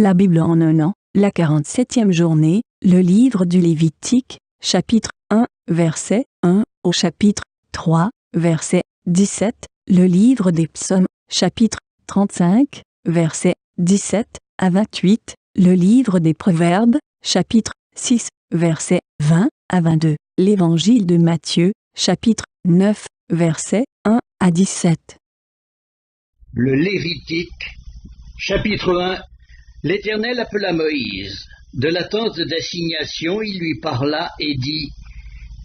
La Bible en un an, la 47e journée, le livre du Lévitique, chapitre 1, verset 1 au chapitre 3, verset 17, le livre des Psaumes, chapitre 35, verset 17 à 28, le livre des Proverbes, chapitre 6, verset 20 à 22, l'évangile de Matthieu, chapitre 9, verset 1 à 17. Le Lévitique, chapitre 1. L'Éternel appela Moïse. De la tente d'assignation, il lui parla et dit :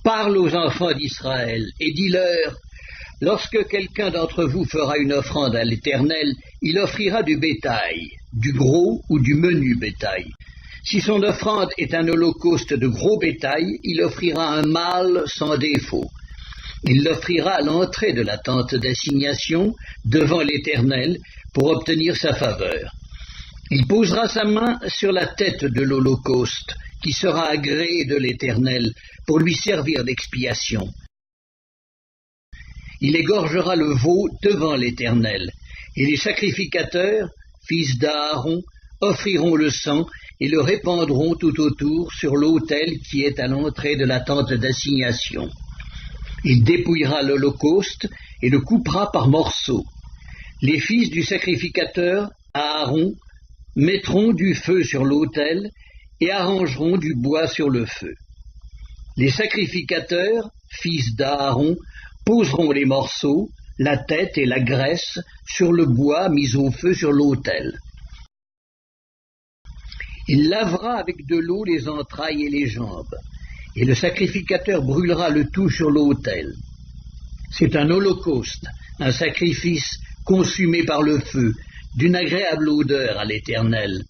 Parle aux enfants d'Israël et dis-leur : lorsque quelqu'un d'entre vous fera une offrande à l'Éternel, il offrira du bétail, du gros ou du menu bétail. Si son offrande est un holocauste de gros bétail, il offrira un mâle sans défaut. Il l'offrira à l'entrée de la tente d'assignation, devant l'Éternel, pour obtenir sa faveur. Il posera sa main sur la tête de l'holocauste, qui sera agréé de l'Éternel, pour lui servir d'expiation. Il égorgera le veau devant l'Éternel, et les sacrificateurs, fils d'Aaron, offriront le sang et le répandront tout autour sur l'autel qui est à l'entrée de la tente d'assignation. Il dépouillera l'holocauste et le coupera par morceaux. Les fils du sacrificateur, Aaron, mettront du feu sur l'autel et arrangeront du bois sur le feu. Les sacrificateurs, fils d'Aaron, poseront les morceaux, la tête et la graisse sur le bois mis au feu sur l'autel. Il lavera avec de l'eau les entrailles et les jambes, et le sacrificateur brûlera le tout sur l'autel. C'est un holocauste, un sacrifice consumé par le feu, d'une agréable odeur à l'Éternel.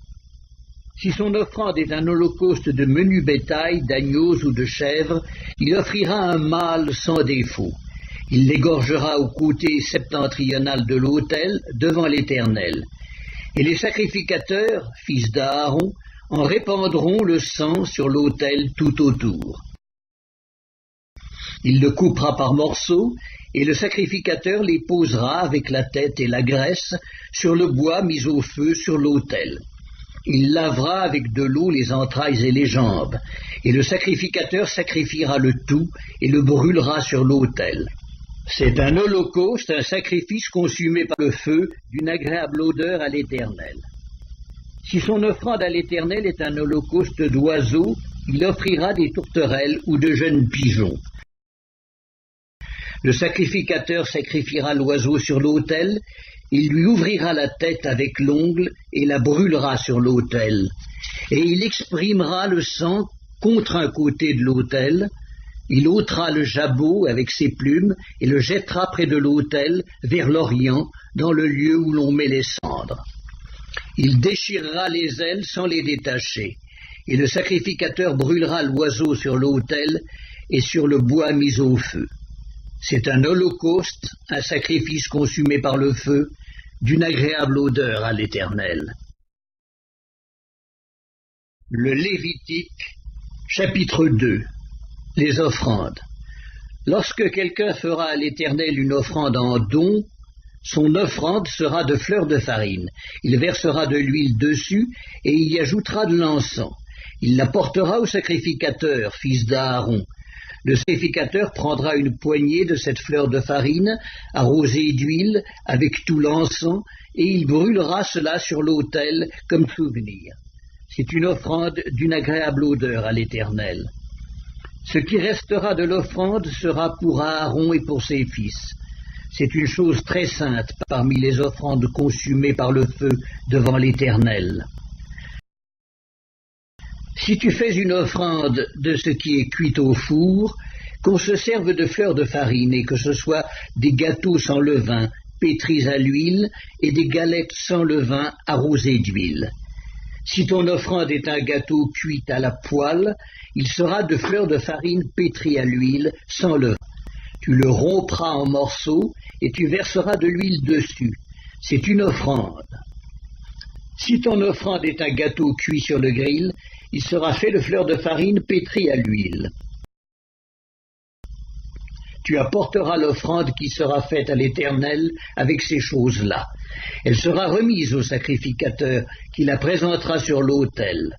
Si son offrande est un holocauste de menu bétail, d'agneaux ou de chèvres, il offrira un mâle sans défaut. Il l'égorgera au côté septentrional de l'autel, devant l'Éternel. Et les sacrificateurs, fils d'Aaron, en répandront le sang sur l'autel tout autour. Il le coupera par morceaux, et le sacrificateur les posera avec la tête et la graisse sur le bois mis au feu sur l'autel. Il lavera avec de l'eau les entrailles et les jambes, et le sacrificateur sacrifiera le tout et le brûlera sur l'autel. C'est un holocauste, un sacrifice consumé par le feu, d'une agréable odeur à l'Éternel. Si son offrande à l'Éternel est un holocauste d'oiseaux, il offrira des tourterelles ou de jeunes pigeons. Le sacrificateur sacrifiera l'oiseau sur l'autel, il lui ouvrira la tête avec l'ongle et la brûlera sur l'autel. Et il exprimera le sang contre un côté de l'autel, il ôtera le jabot avec ses plumes et le jettera près de l'autel, vers l'orient, dans le lieu où l'on met les cendres. Il déchirera les ailes sans les détacher, et le sacrificateur brûlera l'oiseau sur l'autel et sur le bois mis au feu. C'est un holocauste, un sacrifice consumé par le feu, d'une agréable odeur à l'Éternel. Le Lévitique, chapitre 2. Les offrandes. Lorsque quelqu'un fera à l'Éternel une offrande en don, son offrande sera de fleurs de farine. Il versera de l'huile dessus et il y ajoutera de l'encens. Il la portera au sacrificateur, fils d'Aaron. Le sacrificateur prendra une poignée de cette fleur de farine, arrosée d'huile, avec tout l'encens, et il brûlera cela sur l'autel comme souvenir. C'est une offrande d'une agréable odeur à l'Éternel. Ce qui restera de l'offrande sera pour Aaron et pour ses fils. C'est une chose très sainte parmi les offrandes consumées par le feu devant l'Éternel. Si tu fais une offrande de ce qui est cuit au four, qu'on se serve de fleurs de farine et que ce soit des gâteaux sans levain, pétris à l'huile, et des galettes sans levain arrosées d'huile. Si ton offrande est un gâteau cuit à la poêle, il sera de fleurs de farine pétries à l'huile sans levain. Tu le rompras en morceaux et tu verseras de l'huile dessus. C'est une offrande. Si ton offrande est un gâteau cuit sur le grill, il sera fait de fleurs de farine pétries à l'huile. tu apporteras l'offrande qui sera faite à l'Éternel avec ces choses-là. Elle sera remise au sacrificateur qui la présentera sur l'autel.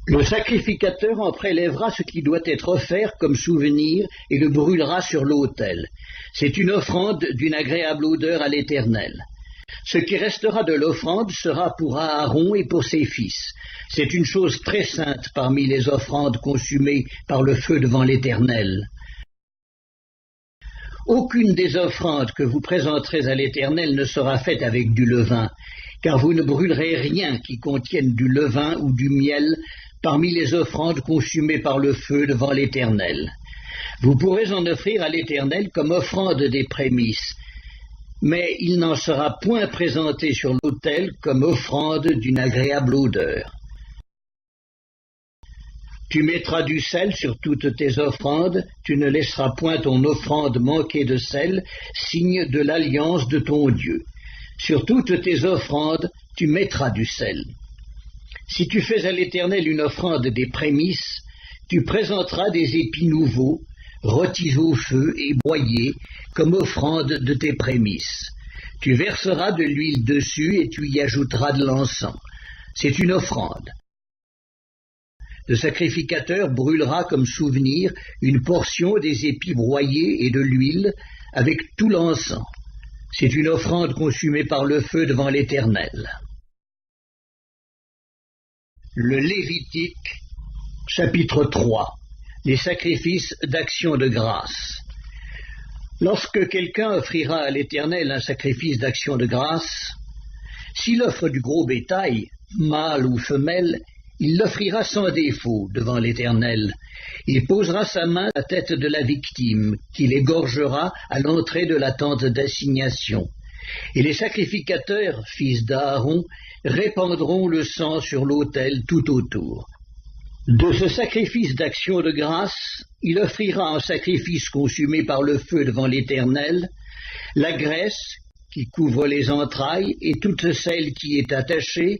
Le sacrificateur en prélèvera ce qui doit être offert comme souvenir et le brûlera sur l'autel. C'est une offrande d'une agréable odeur à l'Éternel. Ce qui restera de l'offrande sera pour Aaron et pour ses fils. C'est une chose très sainte parmi les offrandes consumées par le feu devant l'Éternel. Aucune des offrandes que vous présenterez à l'Éternel ne sera faite avec du levain, car vous ne brûlerez rien qui contienne du levain ou du miel parmi les offrandes consumées par le feu devant l'Éternel. Vous pourrez en offrir à l'Éternel comme offrande des prémices, mais il n'en sera point présenté sur l'autel comme offrande d'une agréable odeur. Tu mettras du sel sur toutes tes offrandes, tu ne laisseras point ton offrande manquer de sel, signe de l'alliance de ton Dieu. Sur toutes tes offrandes, tu mettras du sel. Si tu fais à l'Éternel une offrande des prémices, tu présenteras des épis nouveaux, rôtis au feu et broyés, comme offrande de tes prémices. Tu verseras de l'huile dessus et tu y ajouteras de l'encens. C'est une offrande. Le sacrificateur brûlera comme souvenir une portion des épis broyés et de l'huile avec tout l'encens. C'est une offrande consumée par le feu devant l'Éternel. Le Lévitique, chapitre 3. Les sacrifices d'action de grâce. Lorsque quelqu'un offrira à l'Éternel un sacrifice d'action de grâce, s'il offre du gros bétail, mâle ou femelle, il l'offrira sans défaut devant l'Éternel. Il posera sa main à la tête de la victime, qu'il égorgera à l'entrée de la tente d'assignation. Et les sacrificateurs, fils d'Aaron, répandront le sang sur l'autel tout autour. De ce sacrifice d'action de grâce, il offrira en sacrifice consumé par le feu devant l'Éternel la graisse qui couvre les entrailles et toute celle qui est attachée,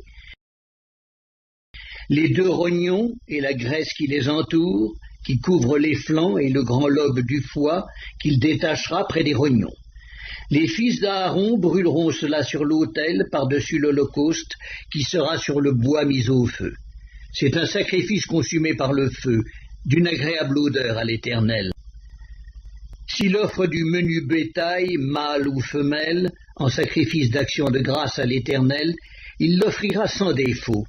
les 2 rognons et la graisse qui les entoure, qui couvre les flancs et le grand lobe du foie, qu'il détachera près des rognons. Les fils d'Aaron brûleront cela sur l'autel par-dessus l'holocauste qui sera sur le bois mis au feu. C'est un sacrifice consumé par le feu, d'une agréable odeur à l'Éternel. S'il offre du menu bétail, mâle ou femelle, en sacrifice d'action de grâce à l'Éternel, il l'offrira sans défaut.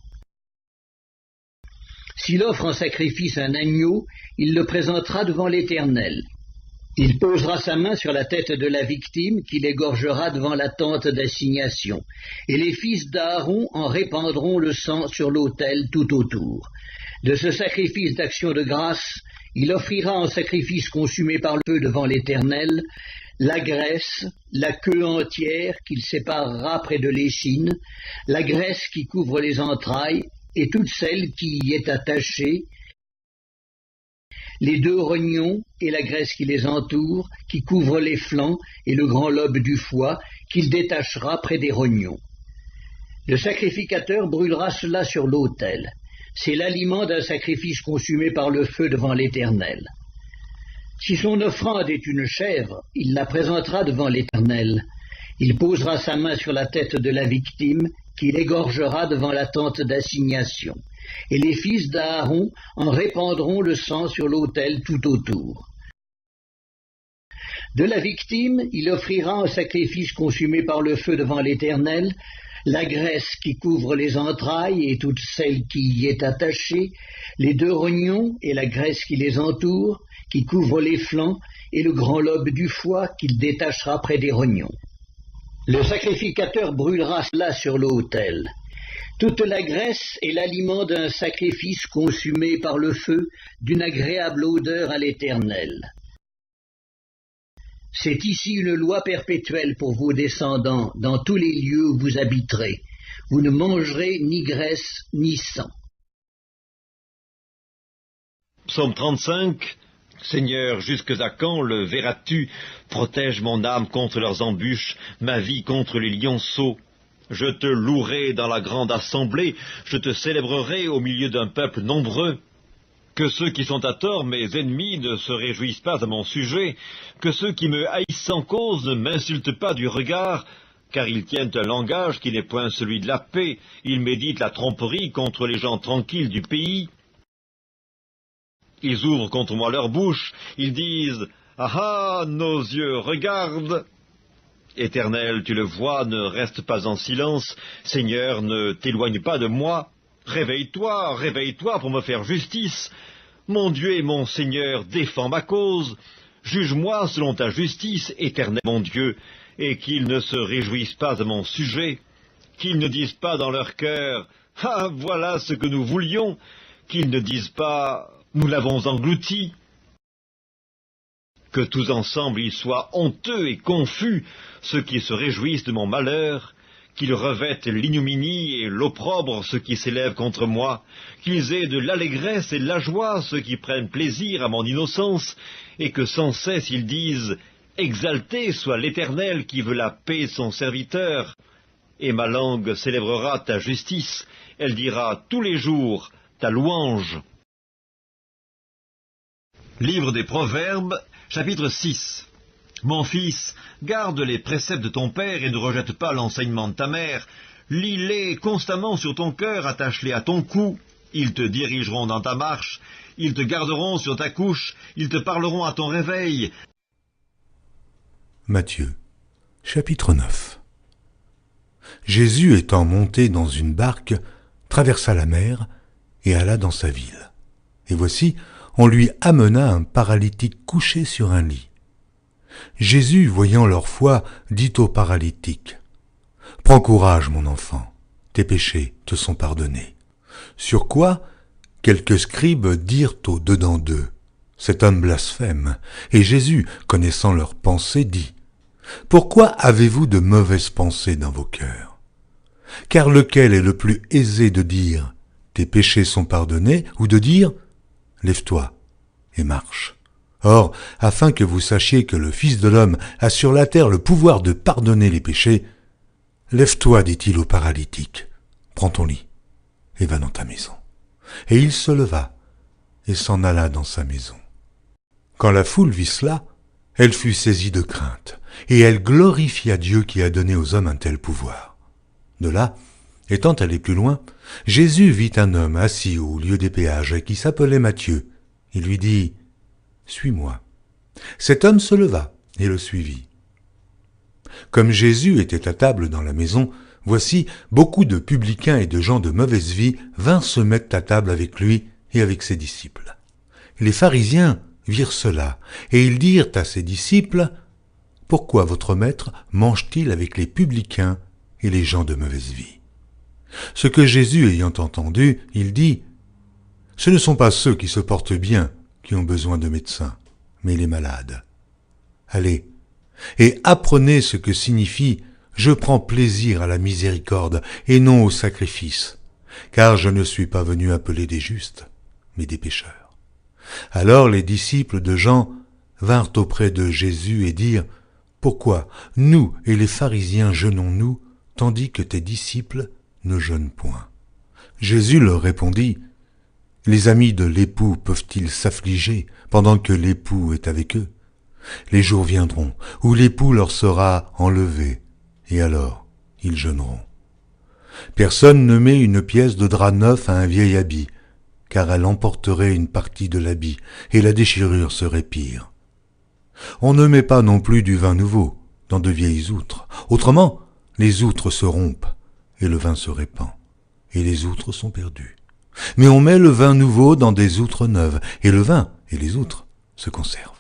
S'il offre en sacrifice un agneau, il le présentera devant l'Éternel. Il posera sa main sur la tête de la victime qu'il égorgera devant la tente d'assignation, et les fils d'Aaron en répandront le sang sur l'autel tout autour. De ce sacrifice d'action de grâce, il offrira en sacrifice consumé par le feu devant l'Éternel la graisse, la queue entière qu'il séparera près de l'échine, la graisse qui couvre les entrailles, et toute celle qui y est attachée, les 2 rognons et la graisse qui les entoure, qui couvre les flancs et le grand lobe du foie, qu'il détachera près des rognons. Le sacrificateur brûlera cela sur l'autel. C'est l'aliment d'un sacrifice consumé par le feu devant l'Éternel. Si son offrande est une chèvre, il la présentera devant l'Éternel. Il posera sa main sur la tête de la victime, qu'il égorgera devant la tente d'assignation. Et les fils d'Aaron en répandront le sang sur l'autel tout autour. De la victime, il offrira en sacrifice consumé par le feu devant l'Éternel la graisse qui couvre les entrailles et toute celle qui y est attachée, les 2 rognons et la graisse qui les entoure, qui couvre les flancs, et le grand lobe du foie qu'il détachera près des rognons. Le sacrificateur brûlera cela sur l'autel. Toute la graisse est l'aliment d'un sacrifice consumé par le feu, d'une agréable odeur à l'Éternel. C'est ici une loi perpétuelle pour vos descendants, dans tous les lieux où vous habiterez. Vous ne mangerez ni graisse ni sang. Psaume 35. Seigneur, jusque à quand le verras-tu? Protège mon âme contre leurs embûches, ma vie contre les lionceaux. Je te louerai dans la grande assemblée, je te célébrerai au milieu d'un peuple nombreux. Que ceux qui sont à tort mes ennemis ne se réjouissent pas à mon sujet, que ceux qui me haïssent sans cause ne m'insultent pas du regard, car ils tiennent un langage qui n'est point celui de la paix, ils méditent la tromperie contre les gens tranquilles du pays. Ils ouvrent contre moi leur bouche, ils disent « Ah ah, nos yeux regardent !» Éternel, tu le vois, ne reste pas en silence, Seigneur, ne t'éloigne pas de moi. Réveille-toi, réveille-toi pour me faire justice. Mon Dieu et mon Seigneur, défends ma cause. Juge-moi selon ta justice, Éternel mon Dieu, et qu'ils ne se réjouissent pas de mon sujet, qu'ils ne disent pas dans leur cœur « Ah, voilà ce que nous voulions », qu'ils ne disent pas « Nous l'avons englouti ». Que tous ensemble ils soient honteux et confus, ceux qui se réjouissent de mon malheur, qu'ils revêtent l'ignominie et l'opprobre ceux qui s'élèvent contre moi, qu'ils aient de l'allégresse et de la joie ceux qui prennent plaisir à mon innocence, et que sans cesse ils disent « Exalté soit l'Éternel qui veut la paix de son serviteur ». Et ma langue célébrera ta justice, elle dira tous les jours ta louange. Livre des Proverbes, chapitre 6. Mon fils, garde les préceptes de ton père et ne rejette pas l'enseignement de ta mère. Lis-les constamment sur ton cœur, attache-les à ton cou. Ils te dirigeront dans ta marche, ils te garderont sur ta couche, ils te parleront à ton réveil. Matthieu, chapitre 9. Jésus étant monté dans une barque, traversa la mer et alla dans sa ville. Et voici, on lui amena un paralytique couché sur un lit. Jésus, voyant leur foi, dit au paralytique, « Prends courage, mon enfant, tes péchés te sont pardonnés. » Sur quoi, quelques scribes dirent au dedans d'eux, « Cet homme blasphème. » Et Jésus, connaissant leurs pensées, dit, « Pourquoi avez-vous de mauvaises pensées dans vos cœurs? Car lequel est le plus aisé de dire, « Tes péchés sont pardonnés » ou de dire, « Lève-toi et marche ». Or, afin que vous sachiez que le Fils de l'homme a sur la terre le pouvoir de pardonner les péchés, « Lève-toi, dit-il au paralytique, prends ton lit et va dans ta maison. » Et il se leva et s'en alla dans sa maison. Quand la foule vit cela, elle fut saisie de crainte, et elle glorifia Dieu qui a donné aux hommes un tel pouvoir. De là, étant allé plus loin, Jésus vit un homme assis au lieu des péages qui s'appelait Matthieu. Il lui dit, « Suis-moi. » Cet homme se leva et le suivit. Comme Jésus était à table dans la maison, voici, beaucoup de publicains et de gens de mauvaise vie vinrent se mettre à table avec lui et avec ses disciples. Les pharisiens virent cela, et ils dirent à ses disciples, « Pourquoi votre maître mange-t-il avec les publicains et les gens de mauvaise vie ?» Ce que Jésus ayant entendu, il dit, « Ce ne sont pas ceux qui se portent bien qui ont besoin de médecins, mais les malades. Allez, et apprenez ce que signifie « Je prends plaisir à la miséricorde et non au sacrifice, car je ne suis pas venu appeler des justes, mais des pécheurs. » Alors les disciples de Jean vinrent auprès de Jésus et dirent, « Pourquoi nous et les pharisiens jeûnons-nous, tandis que tes disciples ne jeûnent point ?» Jésus leur répondit, « Les amis de l'époux peuvent-ils s'affliger pendant que l'époux est avec eux? Les jours viendront où l'époux leur sera enlevé, et alors ils jeûneront. Personne ne met une pièce de drap neuf à un vieil habit, car elle emporterait une partie de l'habit, et la déchirure serait pire. On ne met pas non plus du vin nouveau dans de vieilles outres, autrement les outres se rompent, et le vin se répand, et les outres sont perdues. Mais on met le vin nouveau dans des outres neuves, et le vin et les outres se conservent.